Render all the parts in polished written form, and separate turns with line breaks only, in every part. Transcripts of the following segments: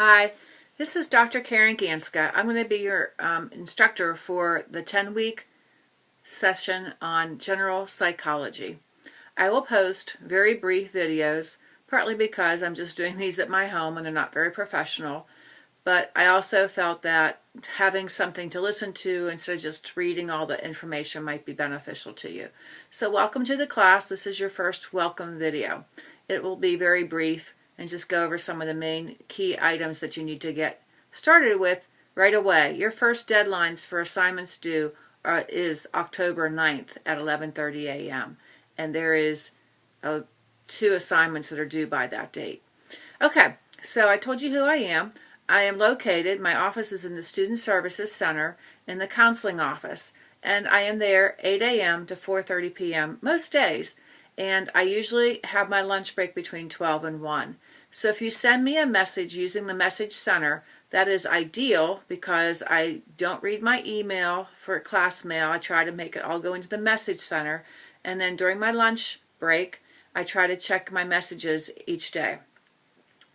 Hi, this is Dr. Karen Ganska. I'm going to be your instructor for the 10-week session on general psychology. I will post very brief videos, partly because I'm just doing these at my home and they're not very professional, but I also felt that having something to listen to instead of just reading all the information might be beneficial to you. So welcome to the class. This is your first welcome video. It will be very brief and just go over some of the main key items that you need to get started with right away. Your first deadlines for assignments due is October 9th at 11:30 a.m. and there is 2 assignments that are due by that date. Okay, so I told you who I am. I am located, my office is in the Student Services Center in the counseling office, and I am there 8 a.m. to 4:30 p.m. most days, and I usually have my lunch break between 12 and 1. So if you send me a message using the message center, that is ideal because I don't read my email for class mail. I try to make it all go into the message center, and then during my lunch break I try to check my messages each day.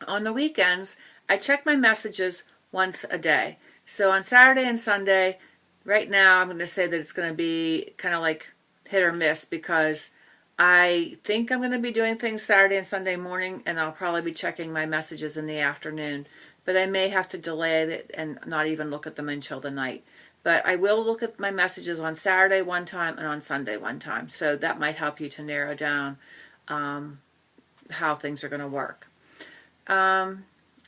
On the weekends I check my messages once a day. So on Saturday and Sunday, right now I'm going to say that it's going to be kind of like hit or miss because I think I'm going to be doing things Saturday and Sunday morning, and I'll probably be checking my messages in the afternoon. But I may have to delay it and not even look at them until the night. But I will look at my messages on Saturday one time and on Sunday one time. So that might help you to narrow down how things are going to work. I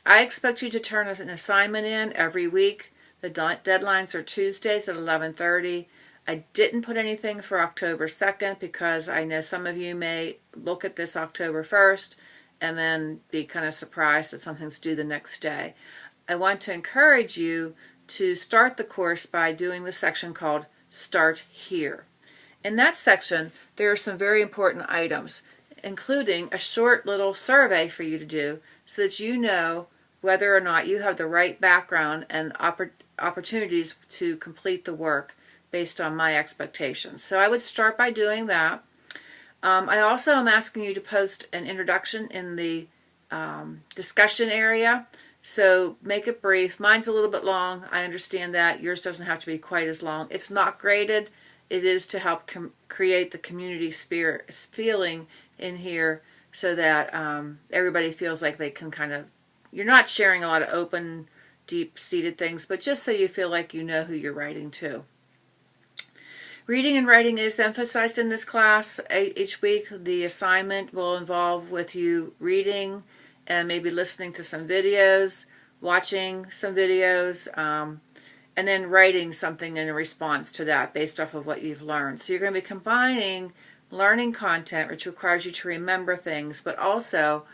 expect you to turn an assignment in every week. The deadlines are Tuesdays at 11:30. I didn't put anything for October 2nd because I know some of you may look at this October 1st and then be kind of surprised that something's due the next day. I want to encourage you to start the course by doing the section called Start Here. In that section, there are some very important items, including a short little survey for you to do so that you know whether or not you have the right background and opportunities to complete the work based on my expectations. So I would start by doing that. I also am asking you to post an introduction in the discussion area. So make it brief. Mine's a little bit long. I understand that. Yours doesn't have to be quite as long. It's not graded. It is to help create the community spirit feeling in here so that everybody feels like they can kind of, you're not sharing a lot of open, deep-seated things, but just so you feel like you know who you're writing to. Reading and writing is emphasized in this class. Each week the assignment will involve with you reading and maybe listening to some videos, watching some videos, and then writing something in response to that based off of what you've learned. So you're going to be combining learning content, which requires you to remember things, but also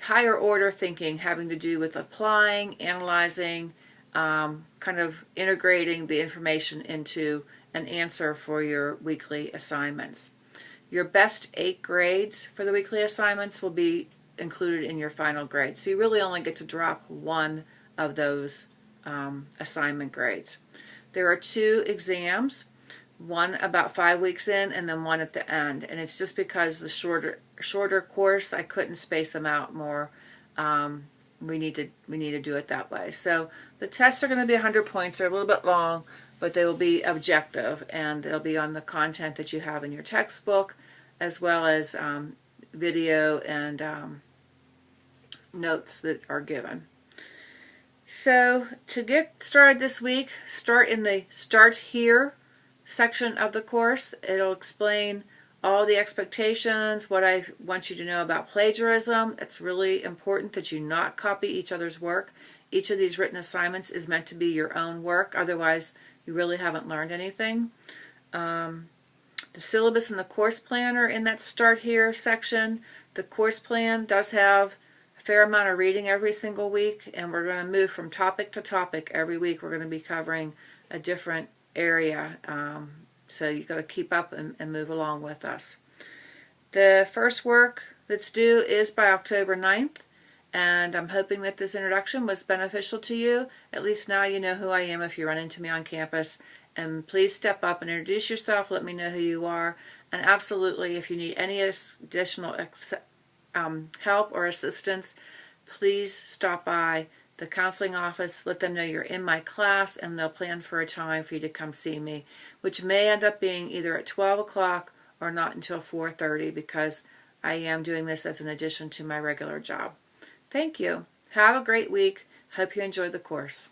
higher order thinking having to do with applying, analyzing, kind of integrating the information into an answer for your weekly assignments. Your best 8 grades for the weekly assignments will be included in your final grade. So you really only get to drop one of those assignment grades. There are 2 exams, one about 5 weeks in and then one at the end. And it's just because the shorter course, I couldn't space them out more. We need to do it that way. So the tests are going to be 100 points. They're a little bit long, but they will be objective, and they'll be on the content that you have in your textbook, as well as video and notes that are given. So to get started this week, start in the Start Here section of the course. It'll explain all the expectations, what I want you to know about plagiarism. It's really important that you not copy each other's work. Each of these written assignments is meant to be your own work, otherwise you really haven't learned anything. The syllabus and the course plan are in that Start Here section. The course plan does have a fair amount of reading every single week, and we're going to move from topic to topic every week. We're going to be covering a different area, so you've got to keep up and move along with us. The first work that's due is by October 9th. And I'm hoping that this introduction was beneficial to you. At least now you know who I am if you run into me on campus. And please step up and introduce yourself. Let me know who you are. And absolutely, if you need any additional help or assistance, please stop by the counseling office, let them know you're in my class, and they'll plan for a time for you to come see me, which may end up being either at 12 o'clock or not until 4:30 because I am doing this as an addition to my regular job. Thank you. Have a great week. Hope you enjoyed the course.